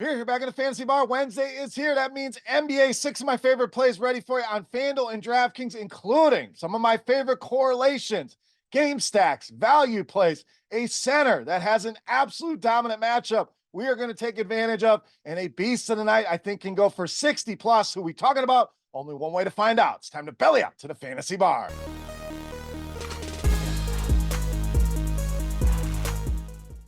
Here back in the Fantasy Bar. Wednesday is here. That means NBA, 6 of my favorite plays ready for you on FanDuel and DraftKings, including some of my favorite correlations, game stacks, value plays, a center that has an absolute dominant matchup we are going to take advantage of, and a beast of the night I think can go for 60 plus. Who we talking about? Only one way to find out. It's time to belly up to the Fantasy Bar.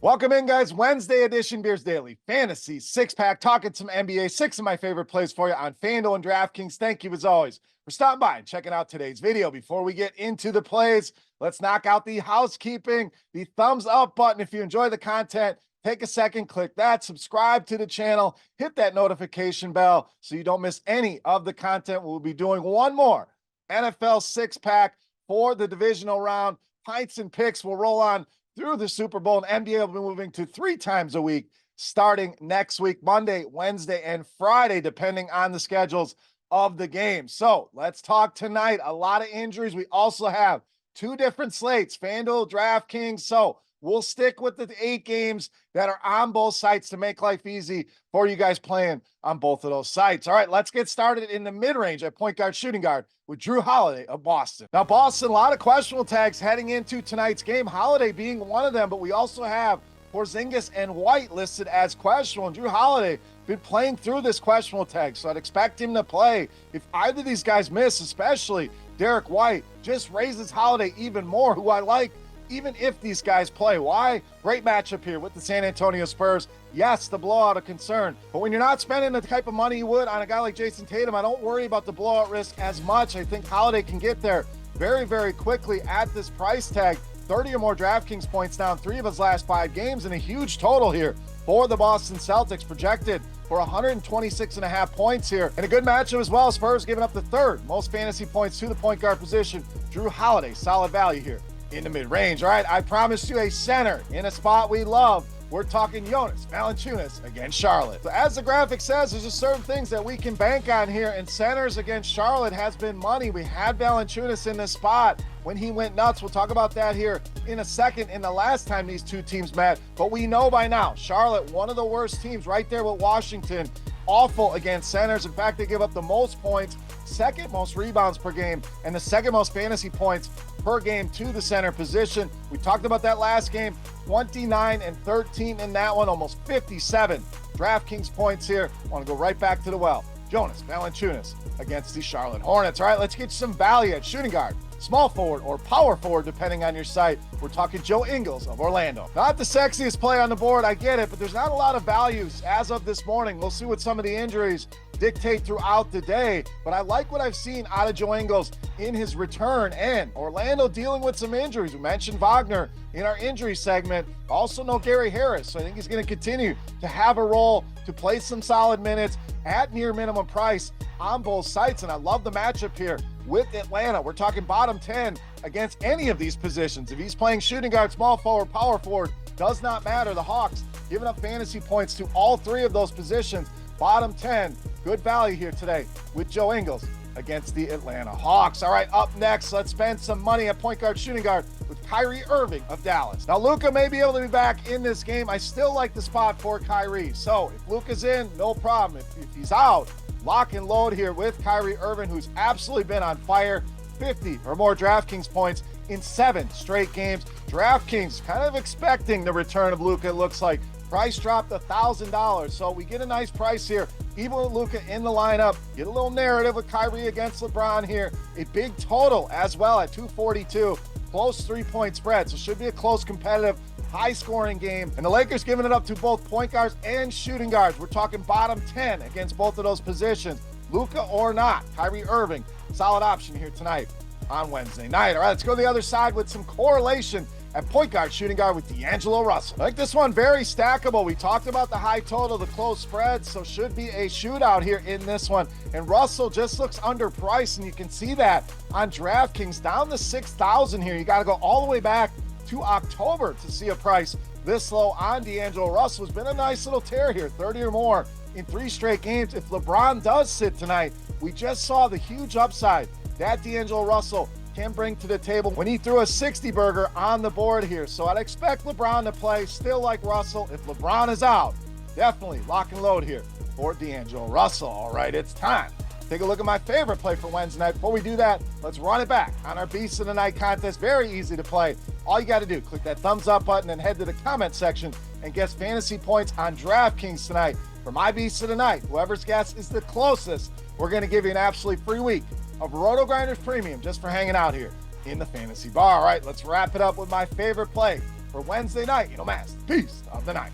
Welcome in, guys. Wednesday edition Beers Daily Fantasy Six-Pack, talking some NBA, 6 of my favorite plays for you on FanDuel and DraftKings. Thank you, as always, for stopping by and checking out today's video. Before we get into the plays, let's knock out the housekeeping, the thumbs up button. If you enjoy the content, take a second, click that, subscribe to the channel, hit that notification bell so you don't miss any of the content. We'll be doing one more NFL six-pack for the divisional round. Pints and picks will roll on through the Super Bowl, and NBA will be moving to 3 times a week starting next week, Monday, Wednesday, and Friday, depending on the schedules of the game. So let's talk tonight. A lot of injuries. We also have 2 different slates, FanDuel, DraftKings. So we'll stick with the 8 games that are on both sites to make life easy for you guys playing on both of those sites. All right, let's get started in the mid-range at point guard, shooting guard with Jrue Holiday of Boston. Now, Boston, a lot of questionable tags heading into tonight's game, Holiday being one of them, but we also have Porzingis and White listed as questionable, and Jrue Holiday been playing through this questionable tag, so I'd expect him to play. If either of these guys miss, especially Derek White, just raises Holiday even more, who I like, even if these guys play. Why? Great matchup here with the San Antonio Spurs. Yes, the blowout a concern, but when you're not spending the type of money you would on a guy like Jason Tatum, I don't worry about the blowout risk as much. I think Holiday can get there very, very quickly at this price tag. 30 or more DraftKings points down 3 of his last 5 games, and a huge total here for the Boston Celtics, projected for 126.5 points here. And a good matchup as well. Spurs giving up the 3rd most fantasy points to the point guard position. Jrue Holiday, solid value here in the mid-range. All right, I promised you a center in a spot we love. We're talking Jonas Valanciunas against Charlotte. So as the graphic says, there's just certain things that we can bank on here, and centers against Charlotte has been money. We had Valanciunas in this spot when he went nuts. We'll talk about that here in a second, in the last time these 2 teams met. But we know by now, Charlotte, one of the worst teams right there with Washington. Awful against centers. In fact, they give up the most points, 2nd most rebounds per game, and the 2nd most fantasy points per game to the center position. We talked about that last game, 29 and 13 in that one, almost 57 DraftKings points here. Want to go right back to the well. Jonas Valanciunas against the Charlotte Hornets. All right, let's get you some value at shooting guard, small forward, or power forward, depending on your site. We're talking Joe Ingles of Orlando. Not the sexiest play on the board, I get it, but there's not a lot of values as of this morning. We'll see what some of the injuries dictate throughout the day, but I like what I've seen out of Joe Ingles in his return, and Orlando dealing with some injuries. We mentioned Wagner in our injury segment. Also no Gary Harris, so I think he's going to continue to have a role, to play some solid minutes at near minimum price on both sites, and I love the matchup here with Atlanta. We're talking bottom 10 against any of these positions. If he's playing shooting guard, small forward, power forward, does not matter. The Hawks giving up fantasy points to all 3 of those positions. Bottom 10, good value here today with Joe Ingles against the Atlanta Hawks. All right, up next, let's spend some money at point guard, shooting guard with Kyrie Irving of Dallas. Now, Luka may be able to be back in this game. I still like the spot for Kyrie. So if Luka's in, no problem. If he's out, lock and load here with Kyrie Irving, who's absolutely been on fire. 50 or more DraftKings points in 7 straight games. DraftKings kind of expecting the return of Luka, it looks like. Price dropped $1,000, so we get a nice price here. Even with Luka in the lineup, get a little narrative with Kyrie against LeBron here. A big total as well at 242, close 3-point spread, so should be a close, competitive, high-scoring game. And the Lakers giving it up to both point guards and shooting guards. We're talking bottom 10 against both of those positions. Luka or not, Kyrie Irving, solid option here tonight on Wednesday night. All right, let's go to the other side with some correlation at point guard, shooting guard with D'Angelo Russell. I think this one very stackable. We talked about the high total, the close spread, so should be a shootout here in this one. And Russell just looks underpriced, and you can see that on DraftKings, down to 6,000 here. You got to go all the way back to October to see a price this low on D'Angelo Russell. Has been a nice little tear here, 30 or more in 3 straight games. If LeBron does sit tonight, we just saw the huge upside that D'Angelo Russell can bring to the table when he threw a 60 burger on the board here. So I'd expect LeBron to play, still like Russell. If LeBron is out, definitely lock and load here for D'Angelo Russell. All right, it's time. Take a look at my favorite play for Wednesday night. Before we do that, let's run it back on our Beast of the Night contest. Very easy to play. All you got to do, click that thumbs up button and head to the comment section and guess fantasy points on DraftKings tonight. For my Beast of the Night, whoever's guess is the closest, we're going to give you an absolutely free week of RotoGrinders Premium just for hanging out here in the fantasy bar. All right, let's wrap it up with my favorite play for Wednesday night. You know, Mass, Beast of the Night.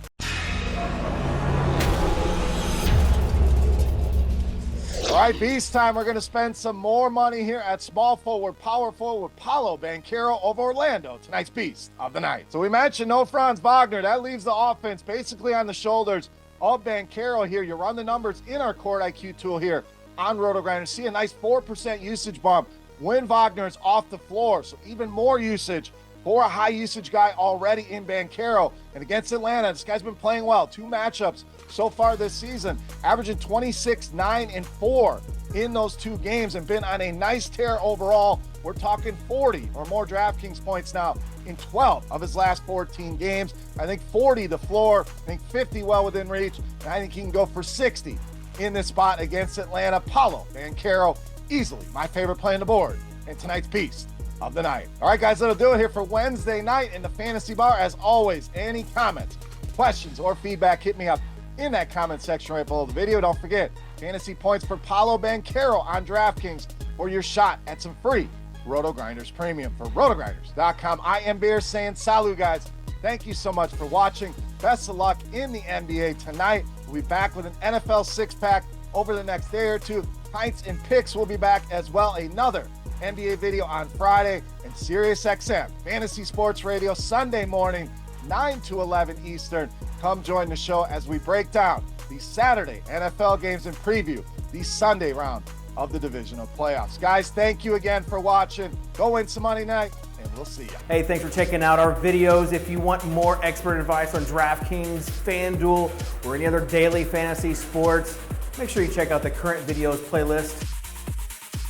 All right, Beast time. We're going to spend some more money here at small forward, power forward, Paolo Banchero of Orlando. Tonight's Beast of the Night. So we mentioned no Franz Wagner. That leaves the offense basically on the shoulders of Banchero here. You run the numbers in our Court IQ tool here on RotoGrinders. See a nice 4% usage bump when Wagner is off the floor. So even more usage for a high usage guy already in Banchero. And against Atlanta, this guy's been playing well. 2 matchups so far this season, averaging 26, 9, and 4 in those 2 games and been on a nice tear overall. We're talking 40 or more DraftKings points now in 12 of his last 14 games. I think 40 the floor, I think 50 well within reach, and I think he can go for 60 in this spot against Atlanta. Paolo Banchero, easily my favorite play on the board and tonight's Beast of the Night. All right, guys, that'll do it here for Wednesday night in the Fantasy Bar. As always, any comments, questions, or feedback, hit me up in that comment section right below the video. Don't forget, fantasy points for Paolo Banchero on DraftKings for your shot at some free RotoGrinders Premium. For RotoGrinders.com, I am Beer saying salut, guys. Thank you so much for watching. Best of luck in the NBA tonight. We'll be back with an NFL 6-pack over the next day or two. Pints and Picks will be back as well. Another NBA video on Friday, and SiriusXM Fantasy Sports Radio Sunday morning, 9 to 11 Eastern. Come join the show as we break down the Saturday NFL games and preview the Sunday round of the divisional playoffs. Guys, thank you again for watching. Go win some money tonight, and we'll see you. Hey, thanks for checking out our videos. If you want more expert advice on DraftKings, FanDuel, or any other daily fantasy sports, make sure you check out the current videos playlist